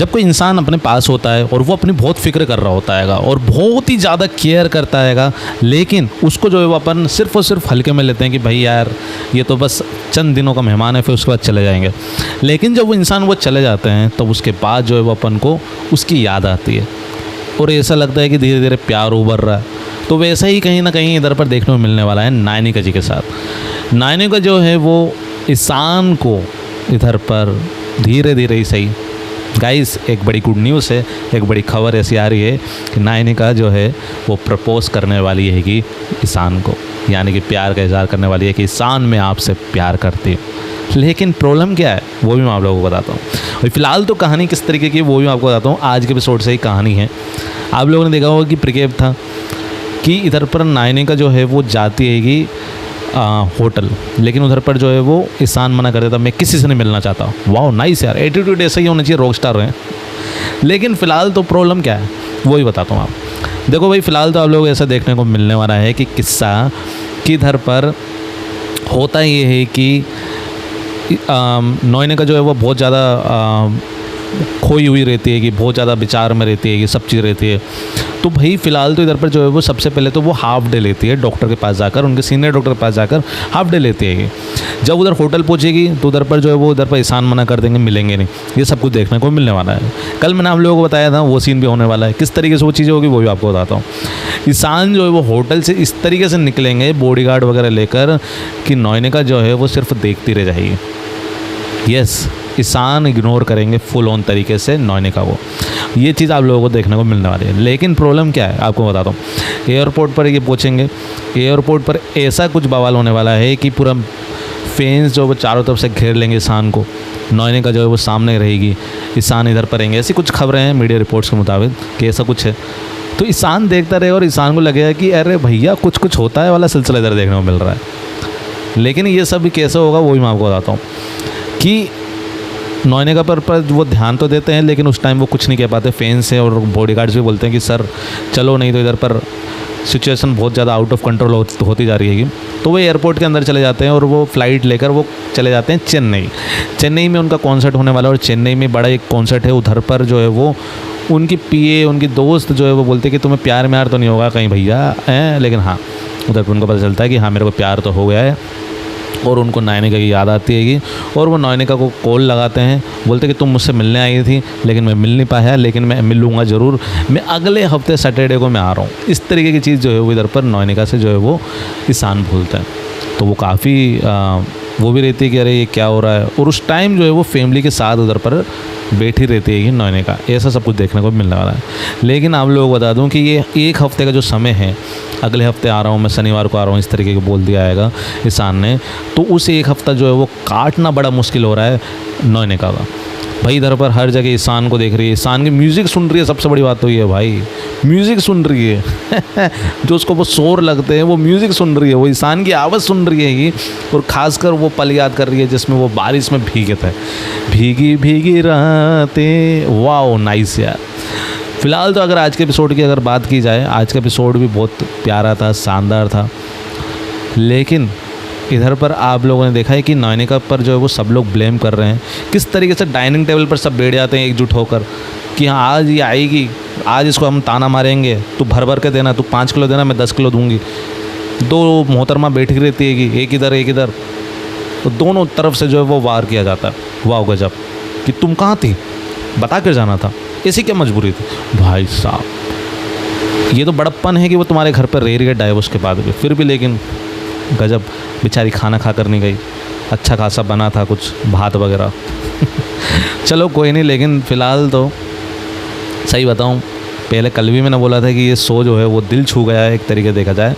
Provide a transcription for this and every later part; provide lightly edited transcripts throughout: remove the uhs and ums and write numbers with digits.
जब कोई इंसान अपने पास होता है और वो अपनी बहुत फिक्र कर रहा होता है और बहुत ही ज़्यादा केयर करता है, लेकिन उसको जो है वो अपन सिर्फ और सिर्फ हल्के में लेते हैं कि भाई यार ये तो बस चंद दिनों का मेहमान है, फिर उसके बाद चले जाएंगे। लेकिन जब वो इंसान वो चले जाते हैं तब उसके बाद जो है वो अपन को उसकी याद आती है और ऐसा लगता है कि धीरे धीरे प्यार उभर रहा है। तो वैसा ही कहीं ना कहीं इधर पर देखने को मिलने वाला है नायनिका जी के साथ। नायनिका जो है वो ईशान को इधर पर धीरे धीरे ही सही, गाइस एक बड़ी गुड न्यूज़ है, एक बड़ी खबर ऐसी आ रही है कि नायनिका जो है वो प्रपोज करने वाली है कि ईशान को, यानी कि प्यार का इजहार करने वाली है कि ईशान मैं आपसे प्यार करती हूँ। लेकिन प्रॉब्लम क्या है वो भी मैं आप लोगों को बताता हूँ। और फिलहाल तो कहानी किस तरीके की वो भी मैं आपको बताता हूँ। आज के एपिसोड से ही कहानी है। आप लोगों ने देखा होगा कि प्रिकेप था कि इधर पर नायनिका जो है वो जाती है कि होटल, लेकिन उधर पर जो है वो ईशान मना कर देता, मैं किसी से नहीं मिलना चाहता। वाह नाइस यार, एटीट्यूड ऐसा ही होना चाहिए, रॉक स्टार हैं। लेकिन फ़िलहाल तो प्रॉब्लम क्या है वो ही बताता हूँ आप। देखो भाई फ़िलहाल तो आप लोग ऐसा देखने को मिलने वाला है कि किस्सा कि इधर पर होता ये है कि नायनिका जो है वो बहुत ज़्यादा खोई हुई रहती है कि बहुत ज़्यादा विचार में रहती है कि सब चीज़ रहती है। तो भाई फ़िलहाल तो इधर पर जो है वो सबसे पहले तो वो हाफ डे लेती है डॉक्टर के पास जाकर, उनके सीनियर डॉक्टर के पास जाकर हाफ डे लेती है। जब उधर होटल पहुंचेगी तो उधर पर जो है वो उधर पर ईशान मना कर देंगे, मिलेंगे नहीं। ये सब कुछ देखने को मिलने वाला है। कल मैंने आप लोगों को बताया था वो सीन भी होने वाला है। किस तरीके से वो चीज़ें होगी वो भी आपको बताता हूँ। ईशान जो है वो होटल से इस तरीके से निकलेंगे बॉडीगार्ड वगैरह लेकर कि नायनिका जो है वो सिर्फ देखती रह जाएगी। यस, ईशान इग्नोर करेंगे फुल ऑन तरीके से नायनिका को। ये चीज़ आप लोगों को देखने को मिलने वाली है। लेकिन प्रॉब्लम क्या है आपको बताता हूँ। एयरपोर्ट पर ये पहुँचेंगे, एयरपोर्ट पर ऐसा कुछ बवाल होने वाला है कि पूरा फैंस जो वो चारों तरफ से घेर लेंगे ईशान को। नायनिका जो है वो सामने रहेगी, ईशान इधर पर रहेंगे। ऐसी कुछ खबरें हैं मीडिया रिपोर्ट्स के मुताबिक कि ऐसा कुछ है। तो ईशान देखता रहे और ईशान को लगेगा कि अरे भैया कुछ होता है वाला सिलसिला इधर देखने को मिल रहा है। लेकिन ये सब भी कैसे होगा वो भी मैं आपको बताता हूँ कि नायनिका पर वो ध्यान तो देते हैं लेकिन उस टाइम वो कुछ नहीं कह पाते। फैंस हैं और बॉडीगार्ड्स भी बोलते हैं कि सर चलो, नहीं तो इधर पर सिचुएशन बहुत ज़्यादा आउट ऑफ कंट्रोल होती जा रही है। तो वो एयरपोर्ट के अंदर चले जाते हैं और वो फ़्लाइट लेकर वो चले जाते हैं चेन्नई में उनका कॉन्सर्ट होने वाला है। और चेन्नई में बड़ा एक कॉन्सर्ट है। उधर पर जो है वो उनकी पीए, उनकी दोस्त जो है वो बोलते हैं कि तुम्हें प्यार में यार तो नहीं होगा कहीं भैया हैं। लेकिन हाँ, उधर पर उनको पता चलता है कि हाँ मेरे को प्यार तो हो गया है। और उनको नायनिका की याद आती है और वो नायनिका को कॉल लगाते हैं, बोलते कि तुम मुझसे मिलने आई थी लेकिन मैं मिल नहीं पाया, लेकिन मैं मिलूँगा ज़रूर, मैं अगले हफ्ते सैटरडे को मैं आ रहा हूँ। इस तरीके की चीज़ जो है वो इधर पर नायनिका से जो है वो ईशान भूलता है। तो वो काफ़ी वो भी रहती है कि अरे ये क्या हो रहा है। और उस टाइम जो है वो फैमिली के साथ उधर पर बैठी रहती है कि नायनिका। ऐसा सब कुछ देखने को मिलने वाला है। लेकिन आप लोगों को बता दूं कि ये एक हफ्ते का जो समय है, अगले हफ्ते आ रहा हूँ मैं, शनिवार को आ रहा हूँ, इस तरीके का बोल दिया आएगा ईशान ने। तो उस एक हफ्ता जो है वो काटना बड़ा मुश्किल हो रहा है नायनिका का। भाई इधर पर हर जगह ईशान को देख रही है, ईशान की म्यूज़िक सुन रही है। सबसे बड़ी बात तो ये है भाई, म्यूज़िक सुन रही है जो उसको वो शोर लगते हैं वो म्यूज़िक सुन रही है, वो ईशान की आवाज़ सुन रही है ये। और ख़ासकर वो पल याद कर रही है जिसमें वो बारिश में भीगे थे, भीगी भीगी रातें। वाओ नाइस यार। फ़िलहाल तो अगर आज के एपिसोड की अगर बात की जाए, आज का एपिसोड भी बहुत प्यारा था, शानदार था। लेकिन इधर पर आप लोगों ने देखा है कि नायनिका पर जो है वो सब लोग ब्लेम कर रहे हैं। किस तरीके से डाइनिंग टेबल पर सब बैठ जाते हैं एकजुट होकर कि हाँ आज ये आएगी, आज इसको हम ताना मारेंगे, तू भर भर के देना, तू 5 किलो देना, मैं 10 किलो दूंगी। दो मोहतरमा बैठी रहती है कि एक इधर एक इधर, तो दोनों तरफ से जो है वो वार किया जाता है। वाह गजब, कि तुम कहाँ थी, बता कर जाना था, ऐसी क्या मजबूरी थी। भाई साहब ये तो बड़प्पन है कि वो तुम्हारे घर पर रह रही है डाइवोर्स के बाद भी, फिर भी लेकिन गजब, बेचारी खाना खा कर नहीं गई, अच्छा खासा बना था कुछ भात वगैरह चलो कोई नहीं। लेकिन फ़िलहाल तो सही बताऊं, पहले कल भी मैंने बोला था कि ये शो जो है वो दिल छू गया है एक तरीके देखा जाए।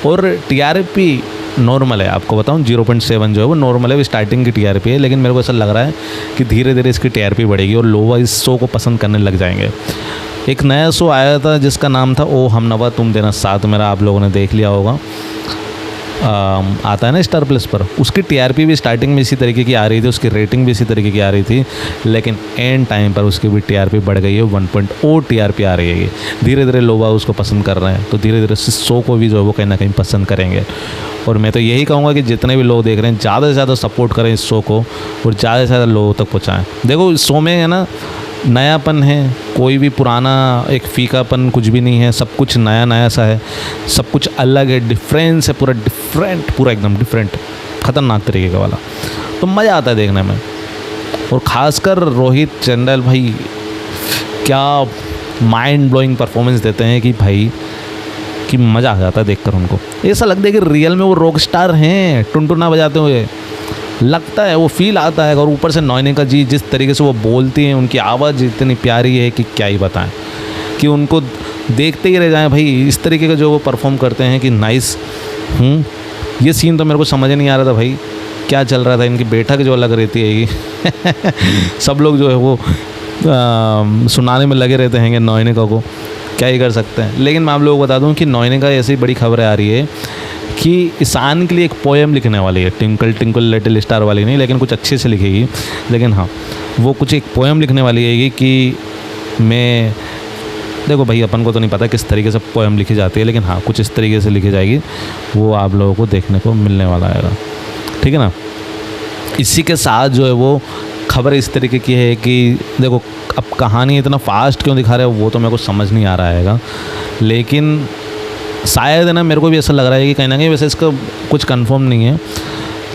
और टीआरपी नॉर्मल है, आपको बताऊं 0.7 जो है वो नॉर्मल है, वो स्टार्टिंग की टीआरपी है। लेकिन मेरे को ऐसा लग रहा है कि धीरे धीरे इसकी टीआरपी बढ़ेगी और लोग इस शो को पसंद करने लग जाएंगे। एक नया शो आया था जिसका नाम था ओ हम नवा तुम देना साथ मेरा, आप लोगों ने देख लिया होगा, आता है ना स्टार प्लस पर। उसकी टीआरपी भी स्टार्टिंग में इसी तरीके की आ रही थी, उसकी रेटिंग भी इसी तरीके की आ रही थी। लेकिन एंड टाइम पर उसकी भी टीआरपी बढ़ गई है, 1.0 टीआरपी आ रही है। धीरे धीरे लोग उसको पसंद कर रहे हैं, तो धीरे धीरे इस शो को भी जो है वो कहीं ना कहीं पसंद करेंगे। और मैं तो यही कहूँगा कि जितने भी लोग देख रहे हैं ज़्यादा से ज़्यादा सपोर्ट करें इस शो को और ज़्यादा से ज़्यादा लोगों तक पहुँचाएँ। देखो इस शो में है ना नयापन है, कोई भी पुराना एक फीकापन कुछ भी नहीं है, सब कुछ नया नया सा है, सब कुछ अलग है, डिफरेंस है, पूरा डिफरेंट, पूरा एकदम डिफरेंट, ख़तरनाक तरीके का वाला। तो मज़ा आता है देखने में। और ख़ासकर रोहित चंदेल भाई क्या माइंड ब्लोइंग परफॉर्मेंस देते हैं कि भाई कि मज़ा आ जाता है देखकर उनको। ऐसा लगता है कि रियल में वो रॉक स्टार हैं, टुनटुना बजाते हुए लगता है, वो फील आता है। और ऊपर से नयनिका जी जिस तरीके से वो बोलती हैं, उनकी आवाज़ इतनी प्यारी है कि क्या ही बताएं, कि उनको देखते ही रह जाएं भाई। इस तरीके का जो वो परफॉर्म करते हैं कि नाइस। ये सीन तो मेरे को समझ नहीं आ रहा था भाई क्या चल रहा था। इनकी बैठक जो अलग रहती है सब लोग जो है वो सुनाने में लगे रहते हैं नयनिका को, क्या ही कर सकते हैं। लेकिन मैं आप लोगों को बता दूं कि नयनिका ऐसी बड़ी खबरें आ रही है कि ईशान के लिए एक पोएम लिखने वाली है, ट्विंकल ट्विंकल लिटिल स्टार वाली नहीं, लेकिन कुछ अच्छे से लिखेगी। लेकिन हाँ, वो कुछ एक पोएम लिखने वाली है कि मैं, देखो भाई अपन को तो नहीं पता किस तरीके से पोएम लिखी जाती है, लेकिन हाँ कुछ इस तरीके से लिखी जाएगी, वो आप लोगों को देखने को मिलने वाला है, ठीक है ना। इसी के साथ जो है वो खबर इस तरीके की है कि देखो अब कहानी इतना फास्ट क्यों दिखा रहे हो वो तो मेरे को समझ नहीं आ रहा है, लेकिन शायद है ना, मेरे को भी ऐसा लग रहा है कि कहीं ना कहीं, वैसे इसका कुछ कंफर्म नहीं है,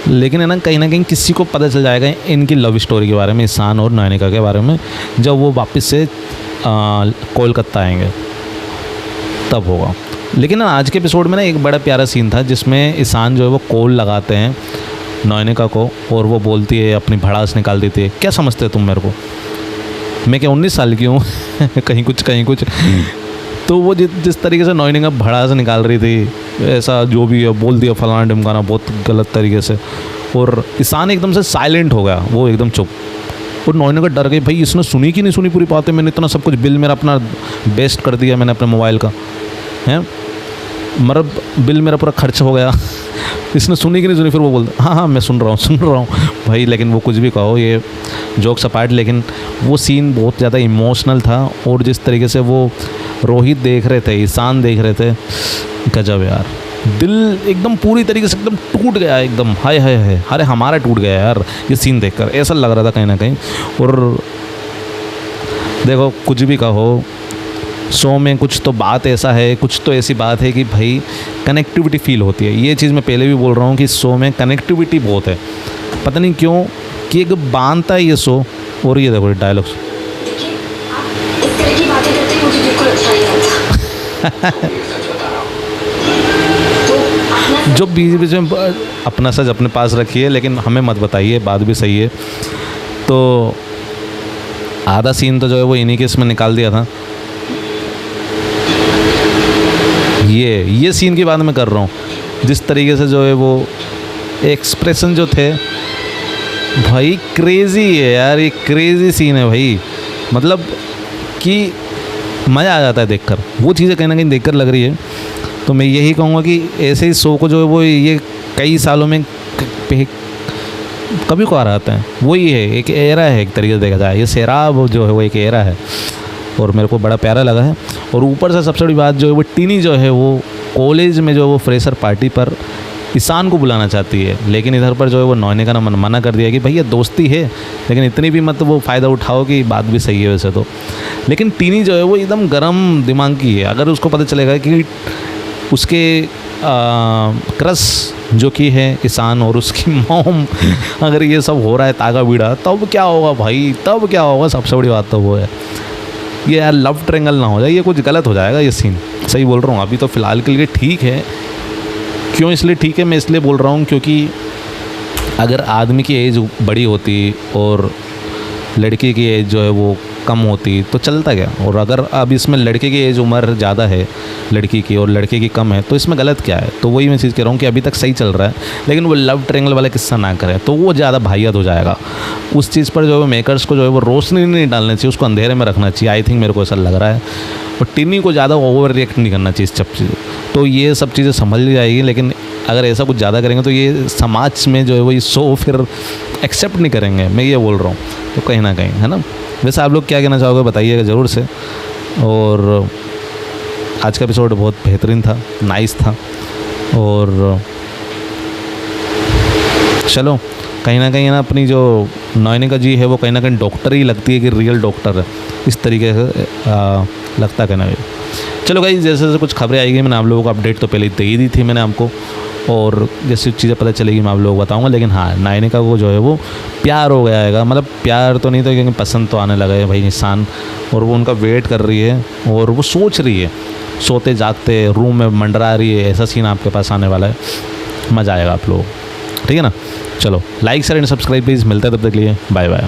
लेकिन है ना कहीं किसी को पता चल जाएगा इनकी लव स्टोरी के बारे में, ईशान और नयनिका के बारे में, जब वो वापस से कोलकाता आएंगे तब होगा। लेकिन आज के एपिसोड में ना एक बड़ा प्यारा सीन था जिसमें ईशान जो है वो कॉल लगाते हैं नयनिका को और वो बोलती है, अपनी भड़ास निकाल देती है। क्या समझते हो तुम मेरे को, मैं क्या 19 साल की हूँ कहीं कुछ तो वो जिस तरीके से नयनिका भड़ास निकाल रही थी, ऐसा जो भी है बोल दिया फलाना ढिमकाना बहुत गलत तरीके से, और ईशान एकदम से साइलेंट हो गया, वो एकदम चुप। और नयनिका डर गई, भाई इसने सुनी कि नहीं सुनी पूरी बातें, मैंने इतना सब कुछ बिल मेरा अपना बेस्ट कर दिया मैंने अपने मोबाइल का, है मतलब बिल मेरा पूरा खर्च हो गया इसने सुनी कि नहीं सुनी। फिर वो बोलता हाँ मैं सुन रहा हूँ भाई। लेकिन वो कुछ भी कहो, ये जोक्स अपार्ट, लेकिन वो सीन बहुत ज़्यादा इमोशनल था। और जिस तरीके से वो रोहित देख रहे थे, ईशान देख रहे थे, गजब यार, दिल एकदम पूरी तरीके से एकदम टूट गया एकदम। हाय हाय हाय, अरे हमारा टूट गया यार ये सीन देखकर, ऐसा लग रहा था कहीं ना कहीं। और देखो कुछ भी कहो, शो में कुछ तो बात ऐसा है, कुछ तो ऐसी बात है कि भाई कनेक्टिविटी फील होती है। ये चीज़ मैं पहले भी बोल रहा हूँ कि शो में कनेक्टिविटी बहुत है, पता नहीं क्यों कि एक बांधता है ये शो। और ये देखो डायलॉग्स इस तरह की बातें करते हैं मुझे बिल्कुल अच्छा नहीं लगता। जो बीच में अपना सच अपने पास रखिए, लेकिन हमें मत बताइए, बात भी सही है। तो आधा सीन तो जो है वो इन्हीं के इसमें निकाल दिया था। ये सीन की बात मैं कर रहा हूँ, जिस तरीके से जो है वो एक्सप्रेशन जो थे भाई, क्रेज़ी है यार, ये क्रेज़ी सीन है भाई। मतलब कि मज़ा आ जाता है देखकर, वो चीज़ें कहीं ना कहीं देखकर लग रही है। तो मैं यही कहूँगा कि ऐसे ही शो को जो है वो ये कई सालों में कभी को आ रहा है, वही है, एक एरा है एक तरीके से देखा जाए। ये सैराब जो है वो एक एरा है और मेरे को बड़ा प्यारा लगा है। और ऊपर से सबसे बड़ी बात जो है वो टीनी जो है वो कॉलेज में जो है वो फ्रेशर पार्टी पर ईशान को बुलाना चाहती है, लेकिन इधर पर जो है वो नयनिका ने मना कर दिया कि भैया दोस्ती है, लेकिन इतनी भी मत वो फ़ायदा उठाओ कि बात भी सही है वैसे तो। लेकिन टीनी जो है वो एकदम गर्म दिमाग की है। अगर उसको पता चलेगा कि उसके क्रश जो कि है ईशान और उसकी मॉम, अगर ये सब हो रहा है तागा बीड़ा, तब क्या होगा भाई, तब क्या होगा। सबसे बड़ी बात तो वो है ये यार, लव ट्रायंगल ना हो जाए, ये कुछ गलत हो जाएगा ये सीन। सही बोल रहा हूँ, अभी तो फ़िलहाल के लिए ठीक है। क्यों इसलिए ठीक है, मैं इसलिए बोल रहा हूँ क्योंकि अगर आदमी की एज बड़ी होती और लड़की की एज जो है वो कम होती तो चलता क्या। और अगर अब इसमें लड़के की एज उम्र ज़्यादा है लड़की की और लड़के की कम है, तो इसमें गलत क्या है। तो वही मैं चीज़ कह रहा हूँ कि अभी तक सही चल रहा है, लेकिन वो लव ट्रायंगल वाला किस्सा ना करे तो वो ज़्यादा भाइयात हो जाएगा। उस चीज़ पर जो है मेकर्स को जो है वो रोशनी नहीं डालनी चाहिए, उसको अंधेरे में रखना चाहिए। आई थिंक मेरे को ऐसा लग रहा है। और टिनी को ज़्यादा ओवर रिएक्ट नहीं करना चाहिए सब चीज़ें, तो ये सब चीज़ें संभल ली जाएगी। लेकिन अगर ऐसा कुछ ज़्यादा करेंगे तो ये समाज में जो है वो ये शो फिर एक्सेप्ट नहीं करेंगे, मैं ये बोल रहा हूँ। तो कहीं ना कहीं है ना। वैसे आप लोग क्या कहना चाहोगे बताइएगा ज़रूर से। और आज का एपिसोड बहुत बेहतरीन था, नाइस था। और चलो कहीं ना कहीं ना अपनी जो नयनिका जी है वो कहीं ना कहीं डॉक्टर ही लगती है कि रियल डॉक्टर है, इस तरीके से लगता है कहना भाई। चलो भाई, जैसे जैसे कुछ खबरें आएगी मैंने आप लोगों को अपडेट तो पहले ही दे ही दी थी मैंने आपको, और जैसी चीज़ें पता चलेगी मैं आप लोगों को बताऊंगा। लेकिन हाँ, नयनिका को जो है वो प्यार हो गया है, मतलब प्यार तो नहीं था क्योंकि पसंद तो आने लगा है भाई इंसान, और वो उनका वेट कर रही है और वो सोच रही है, सोते जागते रूम में मंडरा रही है। ऐसा सीन आपके पास आने वाला है, मज़ा आएगा आप लोग, ठीक है ना। चलो like share and subscribe please, मिलता है तब तक के लिए, बाय बाय।